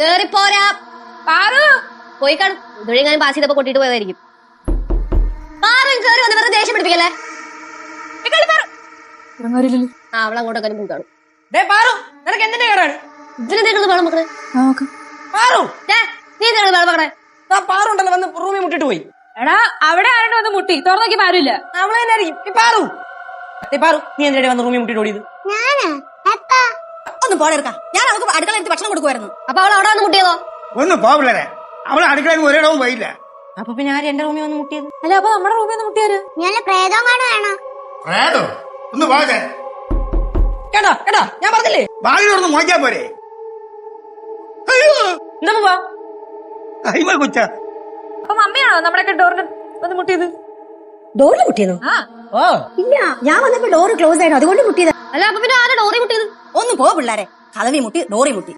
കേറിപ്പോരാ. പാറു പോയി കാണും. ഇതുവഴി പാസ് ചെയ്തപ്പോ കൊട്ടിട്ട് പോയതായിരിക്കും. പാറും കേറി വന്ന് വെറുതെ ദേഷ്യം പിടിപ്പിക്കല്ലേ. അവളങ്ങോട്ടൊക്കെ പോയി കാണും. നിനക്ക് എന്തിന്റെ കേടാണ്? ഇതിനെന്തെങ്കിലും വെള്ളം മക്കളെ. നീ എന്താണ് വെള്ളം മക്കളെ? പാറുണ്ടല്ലോ വന്ന് റൂമിൽ മുട്ടിട്ട് പോയി. എടാ അവിടെ ആരുടെ വന്ന് മുട്ടി തുറന്നോക്കി പാരില്ല. അവളെ തന്നെ ആയിരിക്കും. പാറു നീ എന്തിനാ വന്ന് റൂമിൽ മുട്ടിട്ട് ഓടിയത്? ഒന്ന് പോടെടുക്ക. ഞാൻ അവൾക്ക് അടുക്കള എടുത്ത് ഭക്ഷണം കൊടുക്കുമായിരുന്നു. അപ്പൊ അവൾ അവിടെ വന്ന് മുട്ടിയതോ? ഒന്ന് പോവില്ലേ, അവൾ അടുക്കളയിൽ ഒരിടവും പോയില്ല. അപ്പൊ പിന്നെ ആര് എന്റെ റൂമിൽ വന്ന് മുട്ടിയത്? അല്ല അപ്പൊ നമ്മുടെ റൂമിൽ വന്ന് മുട്ടിയാര്? ഞാൻ പ്രേതം കാണുകയാണോ? പ്രേതോ? ഒന്ന് പോകെ. കേട്ടാ ഞാൻ പറഞ്ഞില്ലേ, വാങ്ങി തുറന്ന് നോക്കിയാ പോരെ. അയ്യോ എന്താ പോവാ? അയ്യോ കൊച്ച. അപ്പൊ മമ്മിയാണോ നമ്മുടെ ഡോറിന് വന്ന് മുട്ടിയത്? ഡോറിൽ മുട്ടിയതോ? ഓ ഇല്ല, ഞാൻ വന്നപ്പോ ഡോറ് ക്ലോസ് ആയിരുന്നു, അതുകൊണ്ട് മുട്ടിയത്. അല്ല അപ്പൊ പിന്നെ ആരാ ഡോറി മുട്ടിയത്? ഒന്ന് പോ പിള്ളേരെ, കലവി മുട്ടി ഡോറി മുട്ടി.